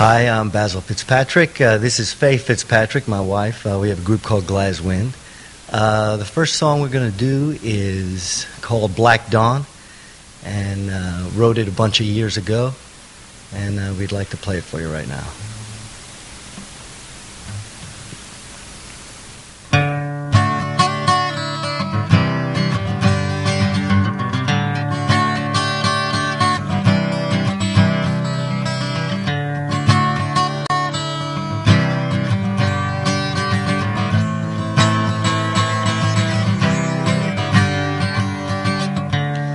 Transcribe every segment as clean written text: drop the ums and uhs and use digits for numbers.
Hi, I'm Basil Fitzpatrick. This is Faye Fitzpatrick, my wife. We have a group called Glass Wind. The first song we're going to do is called Black Dawn, and wrote it a bunch of years ago, and we'd like to play it for you right now.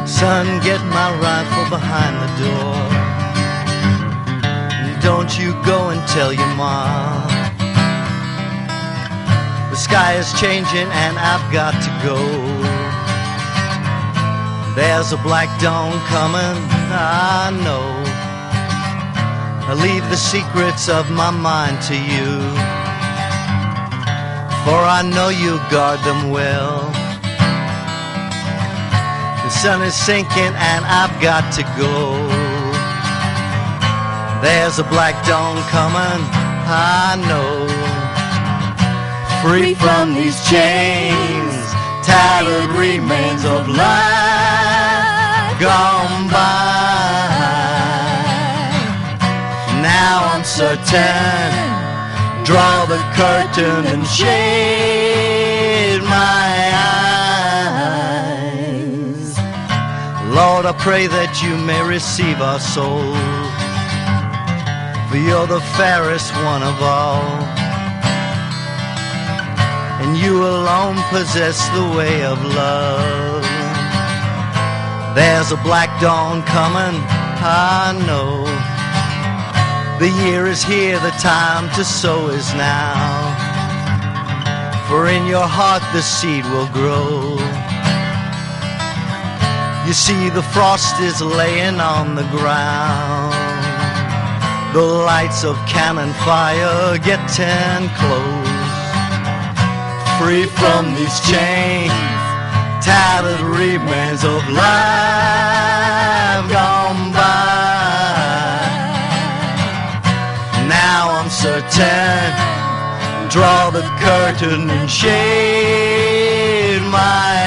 Son, get my rifle behind the door. Don't you go and tell your mom. The sky is changing and I've got to go. There's a black dawn coming, I know. I leave the secrets of my mind to you, for I know you guard them well. The sun is sinking and I've got to go. There's a black dawn coming, I know. Free from these chains, tattered remains of life gone by. Now I'm certain, draw the curtain and shade my eyes. Lord, I pray that you may receive our souls, for you're the fairest one of all, and you alone possess the way of love. There's a black dawn coming, I know. The year is here, the time to sow is now, for in your heart the seed will grow. You see the frost is laying on the ground, the lights of cannon fire getting close. Free from these chains, tattered remains of life gone by. Now I'm certain, draw the curtain and shade my eyes.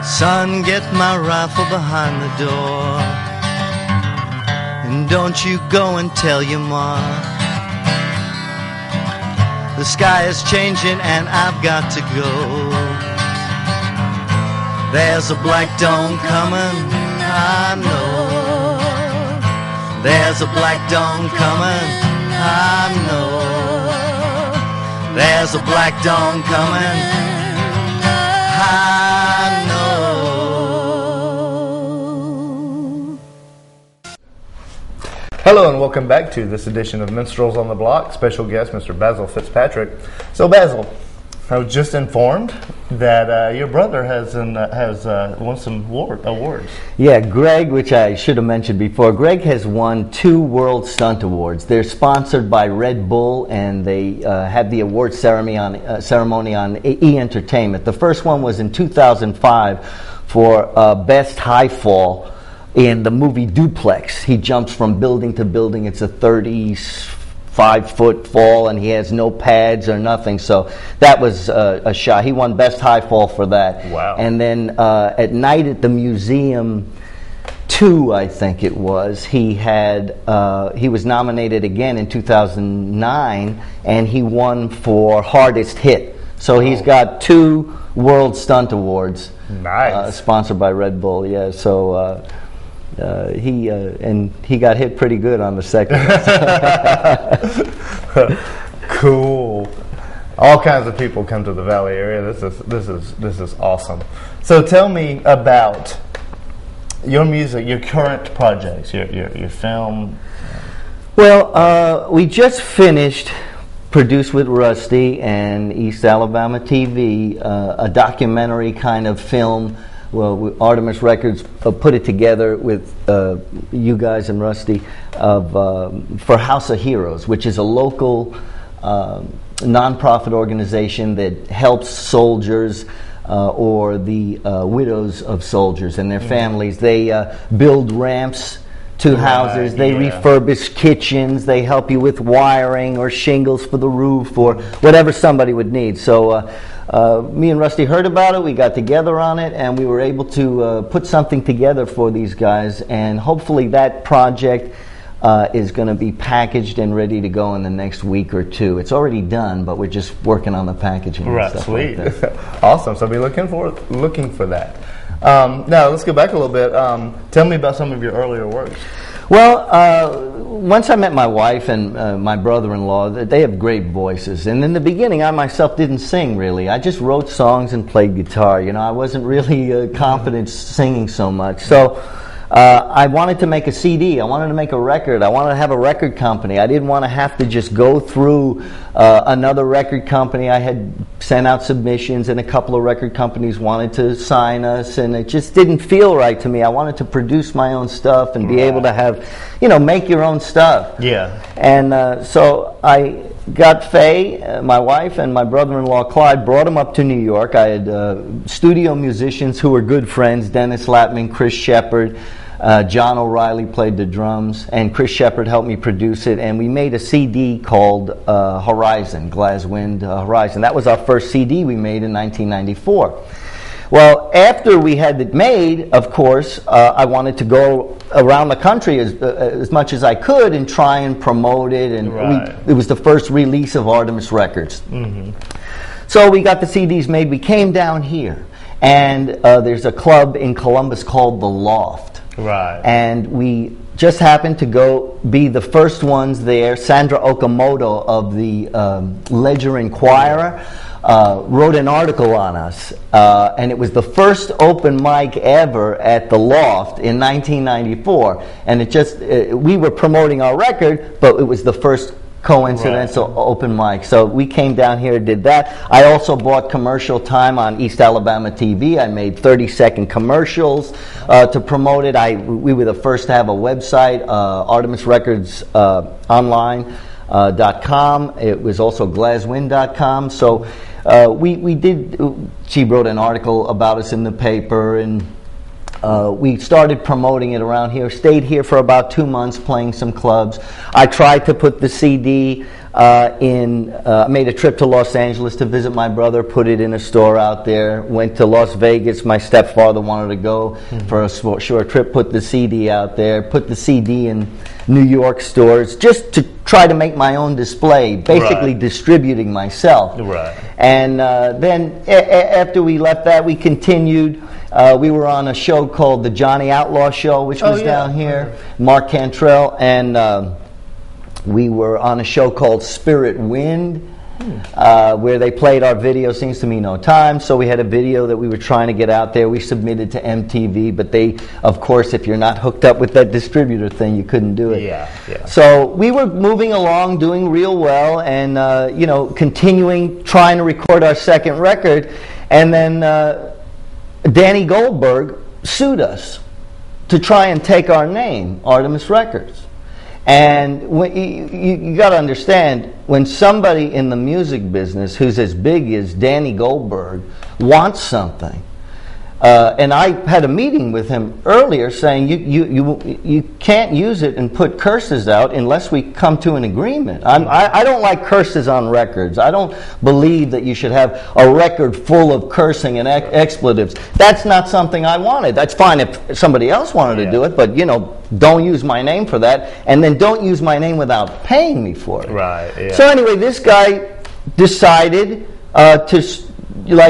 Son, get my rifle behind the door, and don't you go and tell your ma. The sky is changing and I've got to go. There's a black dawn coming, I know. There's a black dawn coming, I know. There's a black dawn coming, I know. Hello and welcome back to this edition of Minstrels on the Block. Special guest, Mr. Basil Fitzpatrick. So Basil, I was just informed that your brother has won some awards. Yeah, Greg, which I should have mentioned before, Greg has won 2 World Stunt Awards. They're sponsored by Red Bull, and they have the award ceremony on E! Entertainment. The first one was in 2005 for Best High Fall in the movie Duplex. He jumps from building to building. It's a 35-foot fall, and he has no pads or nothing. So that was a shot. He won Best High Fall for that. Wow. And then at Night at the Museum 2, I think it was, he was nominated again in 2009, and he won for Hardest Hit. So he's got 2 World Stunt Awards. Nice. Sponsored by Red Bull, yeah. So he got hit pretty good on the second. Cool. All kinds of people come to the Valley area. This is awesome. So tell me about your music, your current projects, your film. Well, we just finished, produced with Rusty and East Alabama TV, a documentary kind of film Artemis Records put it together with you guys and Rusty for House of Heroes, which is a local nonprofit organization that helps soldiers or the widows of soldiers and their families. They build ramps to houses, they refurbish kitchens, they help you with wiring or shingles for the roof or whatever somebody would need. So me and Rusty heard about it, we got together on it, and we were able to put something together for these guys, and hopefully that project is going to be packaged and ready to go in the next week or two. It's already done, but we're just working on the packaging. Right, and stuff sweet. Like that. Awesome. So I'll be looking for that. Now let's go back a little bit. Tell me about some of your earlier works. Well, once I met my wife and my brother-in-law, they have great voices. And in the beginning, I myself didn't sing really. I just wrote songs and played guitar. You know, I wasn't really confident singing so much. So I wanted to make a CD. I wanted to make a record. I wanted to have a record company. I didn't want to have to just go through another record company. I had sent out submissions, and a couple of record companies wanted to sign us, and it just didn't feel right to me. I wanted to produce my own stuff and be able to have, make your own stuff. Yeah. And so I got Faye, my wife, and my brother-in-law Clyde, brought them up to New York. I had studio musicians who were good friends, Dennis Latman, Chris Shepard, John O'Reilly played the drums, and Chris Shepard helped me produce it, and we made a CD called Horizon, Glasswind Horizon. That was our first CD we made in 1994. Well, after we had it made, of course, I wanted to go around the country as much as I could and try and promote it, and it was the first release of Artemis Records. Mm-hmm. So we got the CDs made. We came down here, and there's a club in Columbus called The Loft. Right. And we just happened to go be the first ones there. Sandra Okamoto of the Ledger Inquirer wrote an article on us, and it was the first open mic ever at the Loft in 1994. And it just we were promoting our record, but it was the first coincidental open mic. So we came down here and did that. I also bought commercial time on East Alabama TV. I made 30-second commercials to promote it. We were the first to have a website, ArtemisRecordsOnline.com. It was also Glasswind.com. So we did. She wrote an article about us in the paper, and we started promoting it around here, stayed here for about 2 months playing some clubs. I tried to put the CD made a trip to Los Angeles to visit my brother, put it in a store out there, went to Las Vegas. My stepfather wanted to go for a short trip, put the CD out there, put the CD in New York stores just to try to make my own display, basically distributing myself. Right. And then after we left that, we continued. We were on a show called The Johnny Outlaw Show, which was down here, Mark Cantrell, and we were on a show called Spirit Wind, where they played our video, Seems to Me No Time. So we had a video that we were trying to get out there. We submitted to MTV, but they, of course, if you're not hooked up with that distributor thing, you couldn't do it. Yeah. So we were moving along, doing real well, and continuing, trying to record our second record, and then Danny Goldberg sued us to try and take our name, Artemis Records. And you got to understand, when somebody in the music business who's as big as Danny Goldberg wants something, and I had a meeting with him earlier saying you can't use it and put curses out unless we come to an agreement. I don't like curses on records. I don't believe that you should have a record full of cursing and expletives. That's not something I wanted. That's fine if somebody else wanted to do it, but don't use my name for that, and then don't use my name without paying me for it. Right. Yeah. So anyway, this guy decided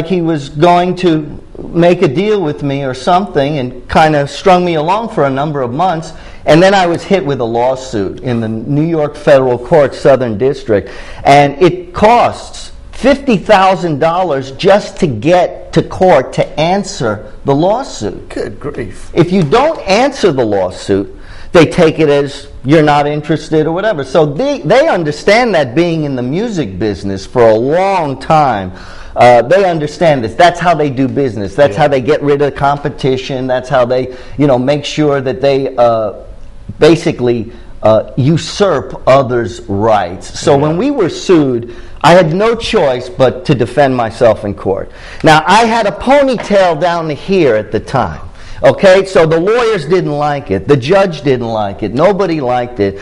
he was going to make a deal with me or something, and kind of strung me along for a number of months. And then I was hit with a lawsuit in the New York Federal Court, Southern District, and it costs $50,000 just to get to court to answer the lawsuit. Good grief. If you don't answer the lawsuit, they take it as you're not interested or whatever. So they understand that, being in the music business for a long time. they understand this. That's how they do business. That's how they get rid of competition. That's how they, make sure that they basically usurp others' rights. So when we were sued, I had no choice but to defend myself in court. Now, I had a ponytail down to here at the time. Okay, so the lawyers didn't like it. The judge didn't like it. Nobody liked it.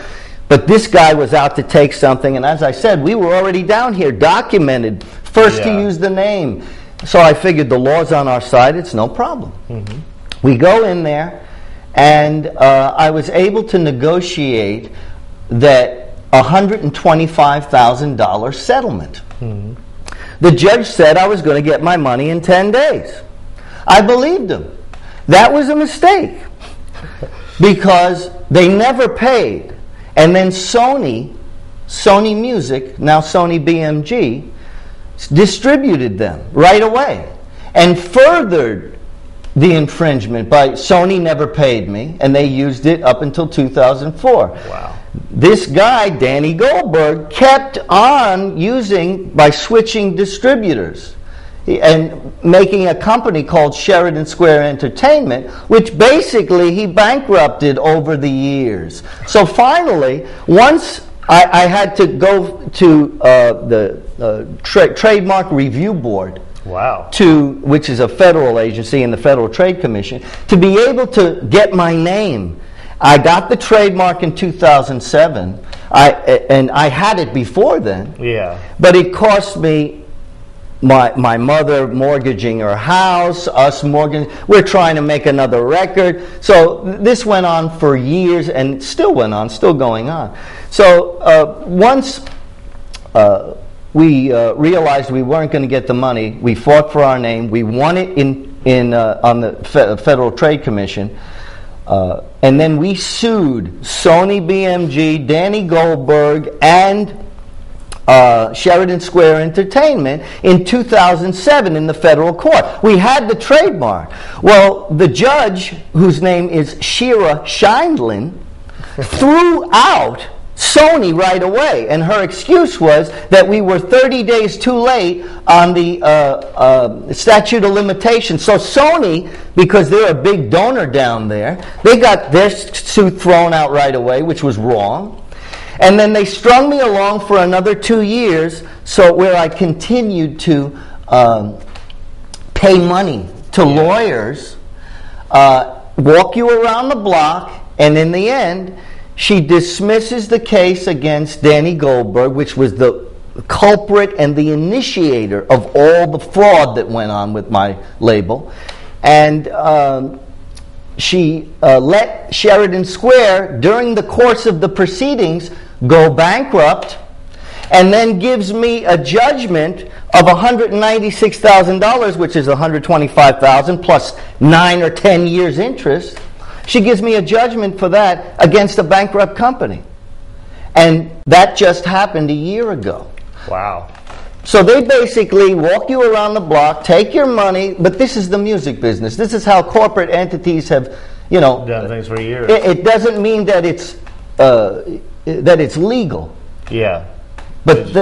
But this guy was out to take something, and as I said, we were already down here, documented, first to use the name. So I figured the law's on our side, it's no problem. Mm-hmm. We go in there, and I was able to negotiate that $125,000 settlement. Mm-hmm. The judge said I was going to get my money in 10 days. I believed him. That was a mistake because they never paid. And then Sony Music, now Sony BMG, distributed them right away and furthered the infringement by Sony never paid me, and they used it up until 2004. Wow. This guy, Danny Goldberg, kept on by switching distributors and making a company called Sheridan Square Entertainment, which basically he bankrupted over the years. So finally, once I had to go to the Trademark Review Board, which is a federal agency in the Federal Trade Commission, to be able to get my name. I got the trademark in 2007, and I had it before then. Yeah. But it cost me my mother mortgaging her house, us mortgaging. We're trying to make another record. So this went on for years and still went on, still going on. So once we realized we weren't going to get the money, we fought for our name. We won it on the Federal Trade Commission. And then we sued Sony BMG, Danny Goldberg, and Sheridan Square Entertainment in 2007 in the federal court. We had the trademark. Well, the judge, whose name is Shira Scheindlin, threw out Sony right away, and her excuse was that we were 30 days too late on the statute of limitations. So Sony, because they're a big donor down there, they got their suit thrown out right away, which was wrong. And then they strung me along for another 2 years, so where I continued to pay money to lawyers, walk you around the block, and in the end, she dismisses the case against Danny Goldberg, which was the culprit and the initiator of all the fraud that went on with my label. And she let Sheridan Square, during the course of the proceedings, go bankrupt, and then gives me a judgment of $196,000, which is $125,000 plus 9 or 10 years interest. She gives me a judgment for that against a bankrupt company. And that just happened a year ago. Wow. So they basically walk you around the block, take your money, but this is the music business. This is how corporate entities have, done things for years. It doesn't mean that it's legal. Yeah. But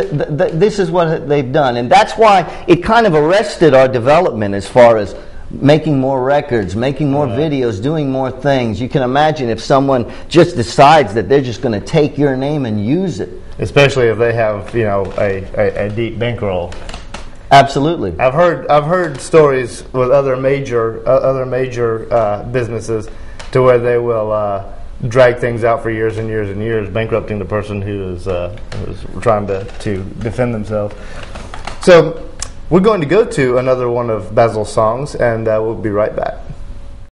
this is what they've done. And that's why it kind of arrested our development as far as making more records, making more videos, doing more things. You can imagine if someone just decides that they're just going to take your name and use it. Especially if they have, a deep bankroll. Absolutely. I've heard stories with other major businesses to where they will drag things out for years and years and years, bankrupting the person who is trying to defend themselves. So we're going to go to another one of Basil's songs, and we'll be right back.